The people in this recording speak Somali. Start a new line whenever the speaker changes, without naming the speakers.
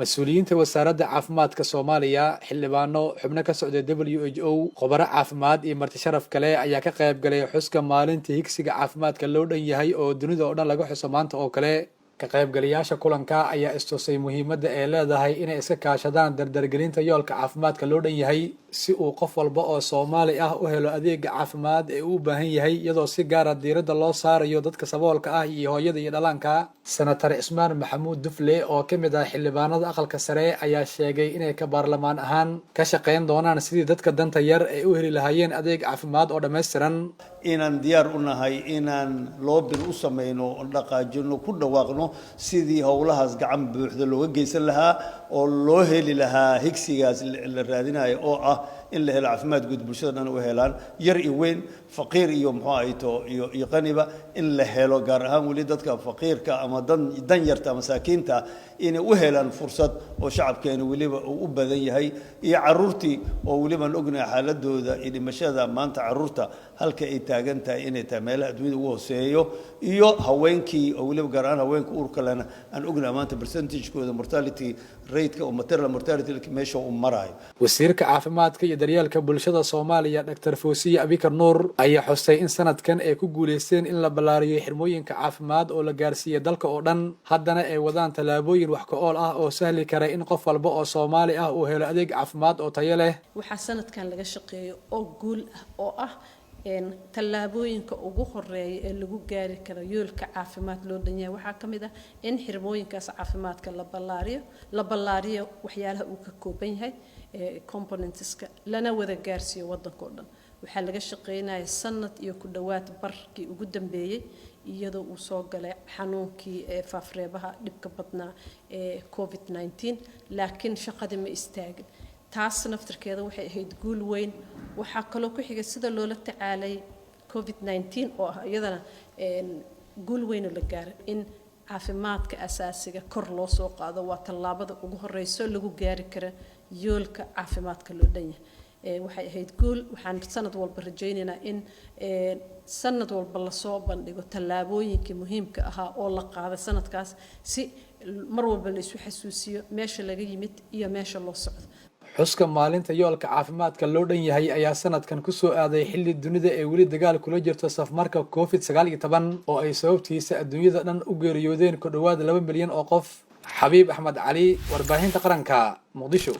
مسؤوليinta wasaaradda caafimaadka Soomaaliya xildhibaano xubno ka socda WHO khubaro caafimaad iyo marti sharaf kale ayaa ka qayb galay xuska maalinta higsiga caafimaadka loo dhan yahay oo dunida oo dhan laga xuso maanta oo kale ka qaybgalayaasha kulanka ayaa istusay muhiimadda ay leedahay inay iska kaashadaan dardargelinta yoolka caafimaadka loo dhan yahay si uu qof walba oo Soomaali ah u helo adeeg caafimaad ee uu baahan yahay iyadoo si gaar ah diiradda loo saarayo dadka saboolka ah iyo hooyada iyo dhallaanka. Senator Ismaan Maxamuud Dufle oo ka mid ah xildhibaanada aqalka sare ayaa sheegay inay ka baarlamaan ahaan ka shaqeyn doonaan sidii dadka danta yar ay u heli lahaayeen adeeg caafimaad oo dhameystiran.
inaan diyaar u nahay inaan loobin u sameeyno dhaqaajino ku dhawaaqno sidii howlahaas gacan buuxda looga geysan lahaa oo loo heli lahaa higsigaas la raadinayo oo ah in la helo caafimaad guud bulshada dhan u helaan yar iyo weyn faqiir iyo iyo qaniba in la helo gaar ahaan wali dadka faqiirka ama dan yarta masaakiinta inay u helaan fursad oo shacabkeena waliba u badan yahay iyo caruurtii oo waliba ognahay xaaladooda iyo dhimashada maanta caruurta halka ay taagan tahay inay tahay meelaha adduunyada ugu hooseeyo iyo haweenkii oo waliba gaar ahaan haweenka uurka lehna aan ognahay maanta percentage-kooda mortality rate-ka oo maternal mortality meesha uu marayo.
Wasiirka caafimaadka iyo daryeelka bulshada Soomaaliya Dr. Foosiye Abikar Nuur ayaa xusay in sanadkan ay ku guuleysteen in la ballaariyo xirmooyinka caafimaad oo la gaarsiiyay dalka oo dhan haddana ay wadaan tallaabooyin wax ka ool ah oo sahli kara in qof walba oo Soomaali ah uu helo adeeg caafimaad oo tayo leh.
Waxa sanadkan laga shaqeeyo oo guul ah oo ah tallaabooyinka ugu horeeya ee lagu gaari karo yoolka caafimaad loo dhan yahay waxaa kamid ah in xirmooyinkaas caafimaadka la ballaariyo waxyaalaha uu ka kooban yahay componentska lana wada gaarsiiyo wadanka oo dhan. waxaa laga shaqeynaya sanad iyo ku dhawaad barkii ugu dambeeyay iyadoo uu soo galay xanuunkii faafreebaha dhibka badnaa ee COVID-19 laakiin shaqadii ma istaagin. taas naftirkeeda waxay ahayd guul weyn. waxaa kaloo ku xigay sida loola tacaalay COVID-19 oo ah iyadana guul weyn oo la gaaray in caafimaadka asaasiga kor loo soo qaado waa tallaabada ugu horeyso lagu gaari karo yoolka caafimaadka loo dhan yahay. waxay ahayd guul. waxaan sanad walba rajaynaynaa in sanad walba la soo bandhigo tallaabooyinkii muhiimka ahaa oo la qaaday sanadkaas si mar walba la isu xasuusiyo meesha laga yimid iyo meesha loo socdo.
xuska maalinta yoolka caafimaadka loo dhan yahay ayaa sanadkan ku soo aaday xilli dunida ay weli dagaal kula jirto safmarka COVID-19 oo ay sababtiisa adduunyada dhan u geeriyoodeen ku dhawaad 2 milyan oo qof. Xabiib Axmed Cali, warbaahinta qaranka, Muqdisho.